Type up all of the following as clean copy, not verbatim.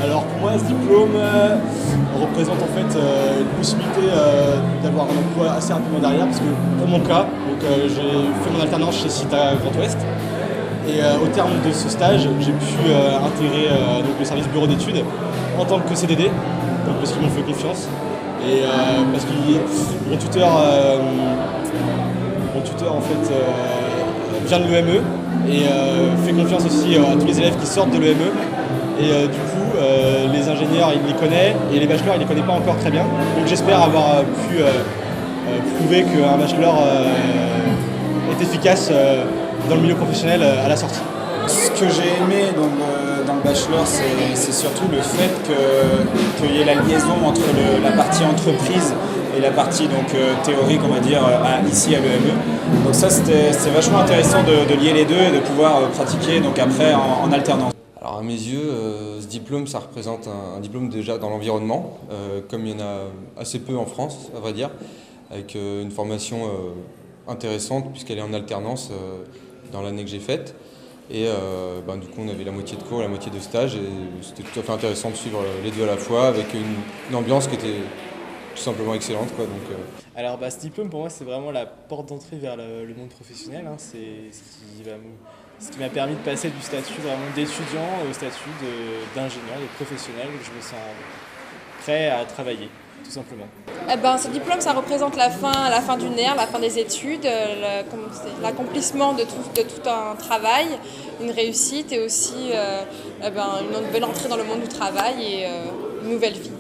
Alors pour moi, ce diplôme représente en fait une possibilité d'avoir un emploi assez rapidement derrière, parce que pour mon cas, j'ai fait mon alternance chez CITA Grand Ouest, et au terme de ce stage, j'ai pu intégrer le service bureau d'études en tant que CDD, donc parce qu'ils m'ont fait confiance, et parce que mon tuteur en fait vient de l'EME et fait confiance aussi à tous les élèves qui sortent de l'EME. Et du coup, les ingénieurs, il les connaît, et les bachelors, il les connaît pas encore très bien. Donc j'espère avoir pu prouver qu'un bachelor est efficace dans le milieu professionnel à la sortie. Ce que j'ai aimé dans le bachelor, c'est surtout le fait qu'il y ait la liaison entre la partie entreprise et la partie théorique, on va dire, ici à l'EME. Donc ça, c'était vachement intéressant de lier les deux et de pouvoir pratiquer après en alternance. Alors à mes yeux, ce diplôme, ça représente un diplôme déjà dans l'environnement, comme il y en a assez peu en France, à vrai dire, avec une formation intéressante puisqu'elle est en alternance dans l'année que j'ai faite. Et du coup, on avait la moitié de cours et la moitié de stage, et c'était tout à fait intéressant de suivre les deux à la fois, avec une ambiance qui était tout simplement excellente, quoi. Alors ce diplôme pour moi c'est vraiment la porte d'entrée vers le monde professionnel, hein. C'est ce qui m'a permis de passer du statut vraiment d'étudiant au statut d'ingénieur, de professionnel, où je me sens prêt à travailler, tout simplement. Ce diplôme, ça représente la fin d'une ère, la fin des études, l'accomplissement de tout un travail, une réussite, et aussi une belle entrée dans le monde du travail et une nouvelle vie.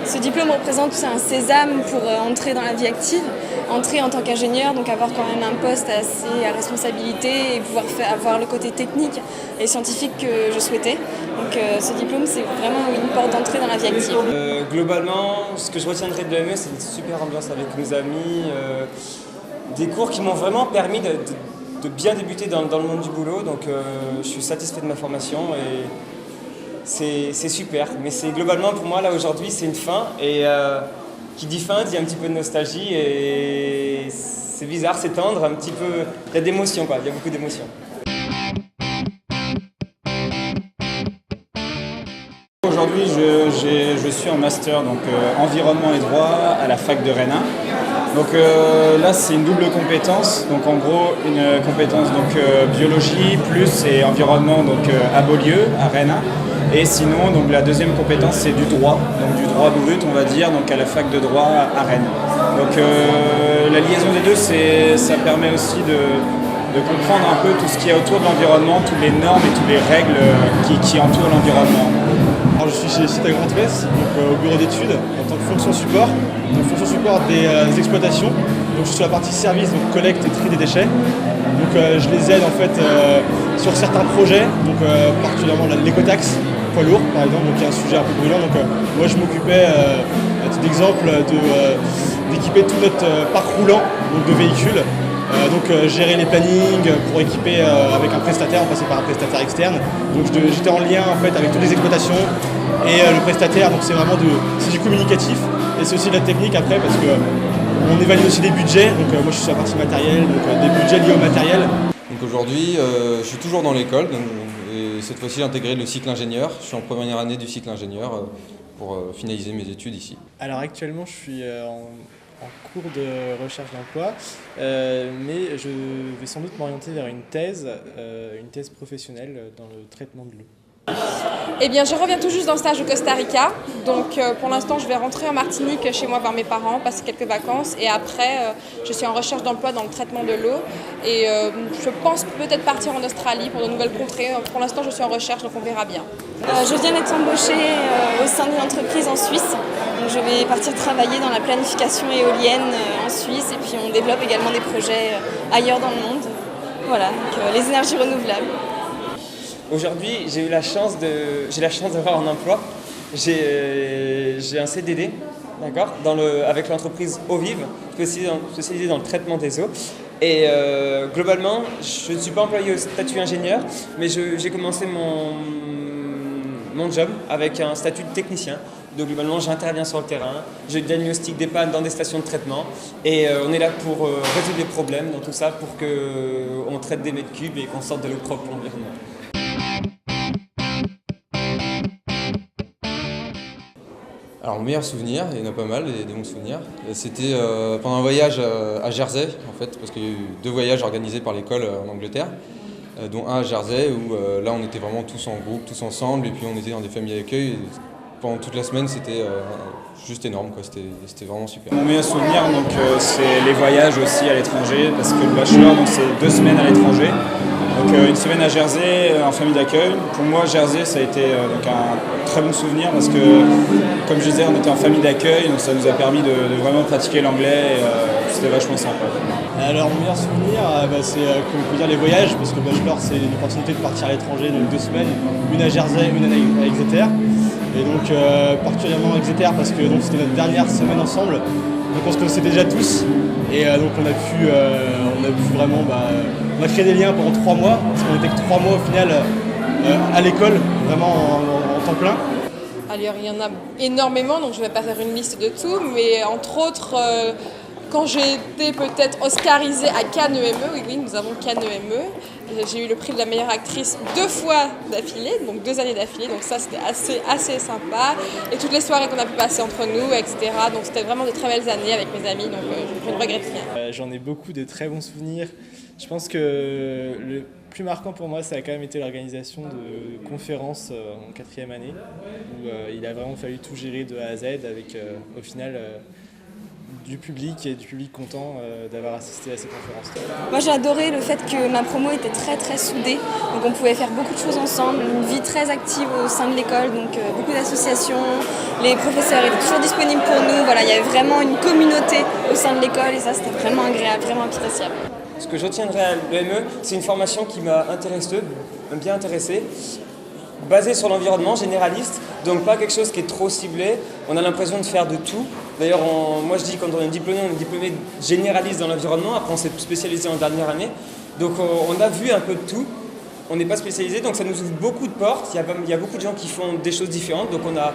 Ce diplôme représente un sésame pour entrer dans la vie active, entrer en tant qu'ingénieur, donc avoir quand même un poste assez à responsabilité et pouvoir avoir le côté technique et scientifique que je souhaitais. Donc ce diplôme, c'est vraiment une porte d'entrée dans la vie active. Globalement, ce que je retiendrai de l'EME, c'est une super ambiance avec nos amis, des cours qui m'ont vraiment permis de bien débuter dans le monde du boulot, donc je suis satisfait de ma formation et c'est super. Mais c'est globalement pour moi là aujourd'hui c'est une fin, et qui dit fin dit un petit peu de nostalgie, et c'est bizarre, c'est tendre, un petit peu, il y a d'émotions quoi, il y a beaucoup d'émotions. Aujourd'hui, je suis en master environnement et droit à la fac de Rennes 1. Donc là, c'est une double compétence. Donc en gros, une compétence biologie plus et environnement à Beaulieu, à Rennes 1. Et sinon, la deuxième compétence, c'est du droit, du droit brut, on va dire, à la fac de droit à Rennes. Donc la liaison des deux, ça permet aussi de comprendre un peu tout ce qui est autour de l'environnement, toutes les normes et toutes les règles qui entourent l'environnement. Alors, je suis chez Site à Grand Ouest, donc, au bureau d'études, en tant que fonction support. Donc, fonction support des exploitations. Donc, je suis sur la partie service, donc collecte et tri des déchets. Donc, je les aide en fait sur certains projets, donc particulièrement l'écotaxe poids lourd par exemple, donc qui est un sujet un peu brûlant. Donc, moi je m'occupais, à titre d'exemple, d'équiper tout notre parc roulant donc de véhicules. Gérer les plannings pour équiper avec un prestataire, on passait par un prestataire externe. Donc j'étais en lien en fait avec toutes les exploitations et le prestataire, donc c'est vraiment c'est du communicatif et c'est aussi de la technique après parce que on évalue aussi des budgets. Donc moi je suis sur la partie matérielle, donc des budgets liés au matériel. Donc aujourd'hui, je suis toujours dans l'école et cette fois-ci j'ai intégré le cycle ingénieur. Je suis en première année du cycle ingénieur pour finaliser mes études ici. Alors actuellement, je suis en cours de recherche d'emploi, mais je vais sans doute m'orienter vers une thèse professionnelle dans le traitement de l'eau. Eh bien, je reviens tout juste d'un stage au Costa Rica, donc pour l'instant, je vais rentrer en Martinique chez moi voir mes parents, passer quelques vacances, et après, je suis en recherche d'emploi dans le traitement de l'eau, et je pense peut-être partir en Australie pour de nouvelles contrées. Pour l'instant, je suis en recherche, donc on verra bien. Je viens d'être embauchée au sein d'une entreprise en Suisse. Donc je vais partir travailler dans la planification éolienne en Suisse, et puis on développe également des projets ailleurs dans le monde. Voilà, donc les énergies renouvelables. Aujourd'hui, j'ai la chance d'avoir un emploi. J'ai un CDD, d'accord, avec l'entreprise Eau Vive, spécialisée dans le traitement des eaux. Et globalement, je ne suis pas employé au statut ingénieur, mais j'ai commencé mon job avec un statut de technicien. Donc globalement, j'interviens sur le terrain, je diagnostique des pannes dans des stations de traitement et on est là pour résoudre les problèmes dans tout ça pour qu'on traite des mètres cubes et qu'on sorte de l'eau propre pour l'environnement. Alors, mon meilleur souvenir, il y en a pas mal, des bons souvenirs, c'était pendant un voyage à Jersey, en fait, parce qu'il y a eu 2 voyages organisés par l'école en Angleterre, dont un à Jersey, où là on était vraiment tous en groupe, tous ensemble, et puis on était dans des familles d'accueil. Pendant toute la semaine, c'était juste énorme, quoi. C'était vraiment super. Mon meilleur souvenir, c'est les voyages aussi à l'étranger, parce que le bachelor, c'est 2 semaines à l'étranger. Donc une semaine à Jersey en famille d'accueil. Pour moi, Jersey, ça a été un très bon souvenir parce que, comme je disais, on était en famille d'accueil, donc ça nous a permis de vraiment pratiquer l'anglais. C'était vachement sympa. Alors mon meilleur souvenir, c'est comme on peut dire les voyages, parce que le bachelor c'est une opportunité de partir à l'étranger, donc 2 semaines, une à Jersey, une à Exeter. Et donc particulièrement Exeter parce que c'était notre dernière semaine ensemble, donc on se connaissait déjà tous et donc on a pu vraiment on a créé des liens pendant 3 mois, parce qu'on était que 3 mois au final à l'école, vraiment en temps plein. Alors il y en a énormément, donc je ne vais pas faire une liste de tout, mais entre autres, quand j'ai été peut-être oscarisée à Cannes EME, oui, nous avons Cannes EME, j'ai eu le prix de la meilleure actrice 2 fois d'affilée, donc 2 années d'affilée, donc ça c'était assez sympa, et toutes les soirées qu'on a pu passer entre nous, etc. Donc c'était vraiment de très belles années avec mes amis, donc je ne regrette rien. J'en ai beaucoup de très bons souvenirs. Je pense que le plus marquant pour moi, ça a quand même été l'organisation de conférences en 4e année, où il a vraiment fallu tout gérer de A à Z avec au final du public content d'avoir assisté à ces conférences. Moi j'ai adoré le fait que ma promo était très soudée, donc on pouvait faire beaucoup de choses ensemble, une vie très active au sein de l'école, donc beaucoup d'associations, les professeurs étaient toujours disponibles pour nous, voilà, il y avait vraiment une communauté au sein de l'école et ça c'était vraiment agréable, vraiment appréciable. Ce que je retiendrai à l'EME, c'est une formation qui m'a bien intéressé, basée sur l'environnement, généraliste, donc pas quelque chose qui est trop ciblé. On a l'impression de faire de tout. D'ailleurs, moi je dis quand on est diplômé généraliste dans l'environnement, après on s'est spécialisé en dernière année. Donc on a vu un peu de tout. On n'est pas spécialisé, donc ça nous ouvre beaucoup de portes. Il y a beaucoup de gens qui font des choses différentes, donc on a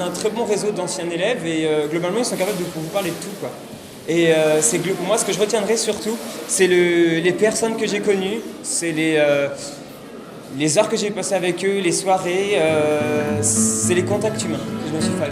un très bon réseau d'anciens élèves et globalement ils sont capables de vous parler de tout, quoi. Et moi ce que je retiendrai surtout, c'est les personnes que j'ai connues, c'est les heures que j'ai passées avec eux, les soirées, c'est les contacts humains que je me suis fait.